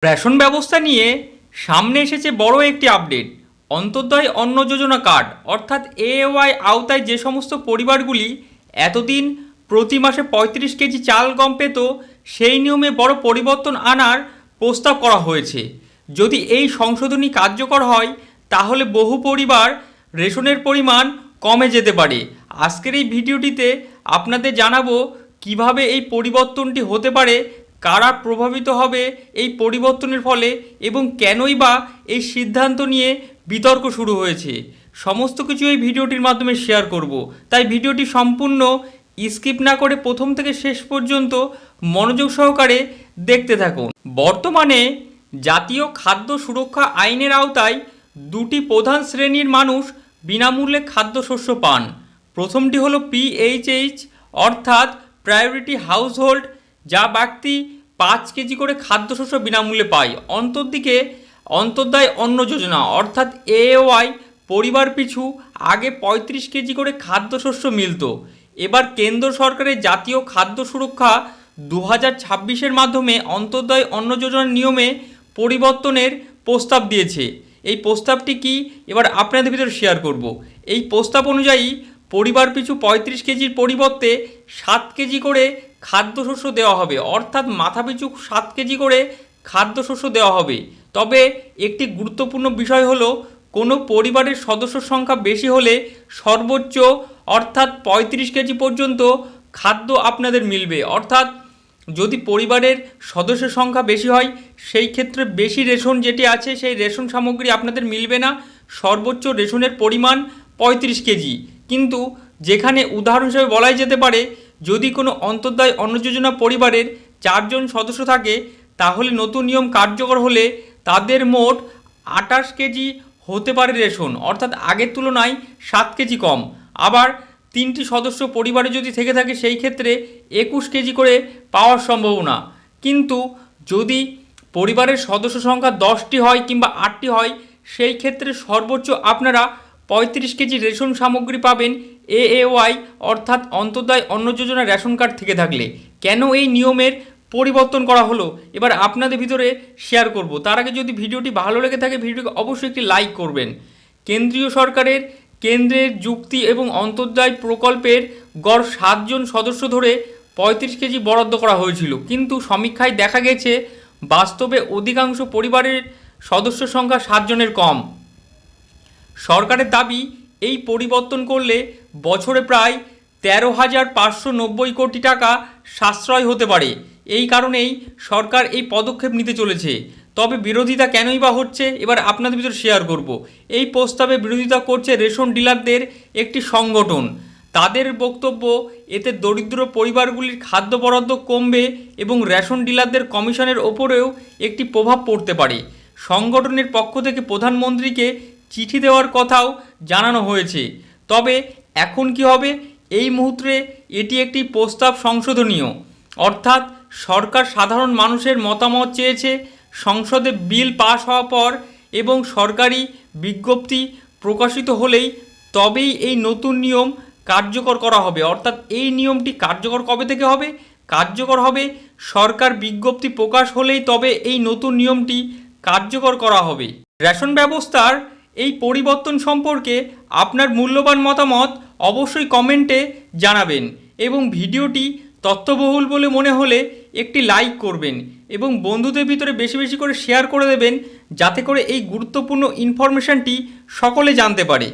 Ration ব্যবস্থা নিয়ে সামনে এসেছে বড় একটি আপডেট। অন্তর্দয় অন্ন যোজনা কার্ড অর্থাৎ এওয়াই আওতায় যে সমস্ত পরিবারগুলি এতদিন প্রতি মাসে ৩৫ কেজি চাল গম পেত, সেই নিয়মে বড় পরিবর্তন আনার প্রস্তাব করা হয়েছে। যদি এই সংশোধনী কার্যকর হয় তাহলে বহু পরিবার রেশনের পরিমাণ কমে যেতে পারে। আজকের এই ভিডিওটিতে আপনাদের জানাবো কিভাবে এই পরিবর্তনটি হতে পারে, কারা প্রভাবিত হবে এই পরিবর্তনের ফলে এবং কেনই বা এই সিদ্ধান্ত নিয়ে বিতর্ক শুরু হয়েছে। সমস্ত কিছু এই ভিডিওটির মাধ্যমে শেয়ার করব, তাই ভিডিওটি সম্পূর্ণ স্কিপ না করে প্রথম থেকে শেষ পর্যন্ত মনোযোগ সহকারে দেখতে থাকুন। বর্তমানে জাতীয় খাদ্য সুরক্ষা আইনের আওতায় দুটি প্রধান শ্রেণীর মানুষ বিনামূল্যে খাদ্যশস্য পান। প্রথমটি হলো পিএইচএইচ অর্থাৎ প্রায়োরিটি হাউসহোল্ড, যা ব্যক্তি 5 কেজি করে খাদ্যশস্য বিনামূল্যে পায়। অন্তর্দিকে অন্তর্দয় অন্ন যোজনা অর্থাৎ এওয়াই পরিবার পিছু আগে 35 কেজি করে খাদ্যশস্য মিলত। এবার কেন্দ্র সরকারের জাতীয় খাদ্য সুরক্ষা 2026-এর মাধ্যমে অন্তর্দয় অন্ন যোজনার নিয়মে পরিবর্তনের প্রস্তাব দিয়েছে। এই প্রস্তাবটি কি এবার আপনাদের ভিতরে শেয়ার করব। এই প্রস্তাব অনুযায়ী পরিবার পিছু 35 কেজির পরিবর্তে 7 কেজি করে খাদ্যশস্য দেওয়া হবে, অর্থাৎ মাথাপিছু 7 কেজি করে খাদ্যশস্য দেওয়া হবে। তবে একটি গুরুত্বপূর্ণ বিষয় হলো, কোনো পরিবারের সদস্য সংখ্যা বেশি হলে সর্বোচ্চ অর্থাৎ 35 কেজি পর্যন্ত খাদ্য আপনাদের মিলবে। অর্থাৎ যদি পরিবারের সদস্যের সংখ্যা বেশি হয় সেই ক্ষেত্রে বেশি রেশন যেটি আছে সেই রেশন সামগ্রী আপনাদের মিলবে না। সর্বোচ্চ রেশনের পরিমাণ 35 কেজি। কিন্তু যেখানে উদাহরণ হিসেবে বলাই যেতে পারে, যদি কোনো অন্তর্দয় অন্ন যোজনা পরিবারের 4 জন সদস্য থাকে তাহলে নতুন নিয়ম কার্যকর হলে তাদের মোট 28 কেজি হতে পারে রেশন, অর্থাৎ আগের তুলনায় 7 কেজি কম। আবার 3টি সদস্য পরিবারে যদি থেকে থাকে সেই ক্ষেত্রে 21 কেজি করে পাওয়ার সম্ভাবনা। কিন্তু যদি পরিবারের সদস্য সংখ্যা 10টি হয় কিংবা 8টি হয় সেই ক্ষেত্রে সর্বোচ্চ আপনারা 35 কেজি রেশন সামগ্রী পাবেন এওয়াই অর্থাৎ অন্তর্দয় অন্ন যোজনা রেশন কার্ড থেকে থাকলে। কেন এই নিয়মের পরিবর্তন করা হলো এবার আপনাদের ভিতরে শেয়ার করব। তার আগে যদি ভিডিওটি ভালো লেগে থাকে ভিডিওটিকে অবশ্যই একটি লাইক করবেন। কেন্দ্রীয় সরকারের কেন্দ্রের যুক্তি এবং অন্তর্দয় প্রকল্পের গড় 7 জন সদস্য ধরে 35 কেজি বরাদ্দ করা হয়েছিল, কিন্তু সমীক্ষায় দেখা গেছে বাস্তবে অধিকাংশ পরিবারের সদস্য সংখ্যা 7 জনের কম। সরকারের দাবি এই পরিবর্তন করলে বছরে প্রায় 13,590 কোটি টাকা সাশ্রয় হতে পারে। এই কারণেই সরকার এই পদক্ষেপ নিতে চলেছে। তবে বিরোধিতা কেনই বা হচ্ছে এবার আপনাদের ভিতরে শেয়ার করব। এই প্রস্তাবে বিরোধিতা করছে রেশন ডিলারদের একটি সংগঠন। তাদের বক্তব্য, এতে দরিদ্র পরিবারগুলির খাদ্য বরাদ্দ কমবে এবং রেশন ডিলারদের কমিশনের ওপরেও একটি প্রভাব পড়তে পারে। সংগঠনের পক্ষ থেকে প্রধানমন্ত্রীকে চিঠি দেওয়ার কথাও জানানো হয়েছে। তবে এখন কি হবে, এই মুহূর্তে এটি একটি প্রস্তাব সংশোধনীয়, অর্থাৎ সরকার সাধারণ মানুষের মতামত চেয়েছে। সংসদে বিল পাশ হওয়ার পর এবং সরকারি বিজ্ঞপ্তি প্রকাশিত হলেই তবেই এই নতুন নিয়ম কার্যকর করা হবে। অর্থাৎ এই নিয়মটি কার্যকর কবে থেকে হবে? কার্যকর হবে সরকার বিজ্ঞপ্তি প্রকাশ হলেই তবে এই নতুন নিয়মটি কার্যকর করা হবে। রেশন ব্যবস্থার এই পরিবর্তন সম্পর্কে আপনার মূল্যবান মতামত অবশ্যই কমেন্টে জানাবেন এবং ভিডিওটি তথ্যবহুল বলে মনে হলে একটি লাইক করবেন এবং বন্ধুদের ভিতরে বেশি বেশি করে শেয়ার করে দেবেন, যাতে করে এই গুরুত্বপূর্ণ ইনফরমেশনটি সকলে জানতে পারে।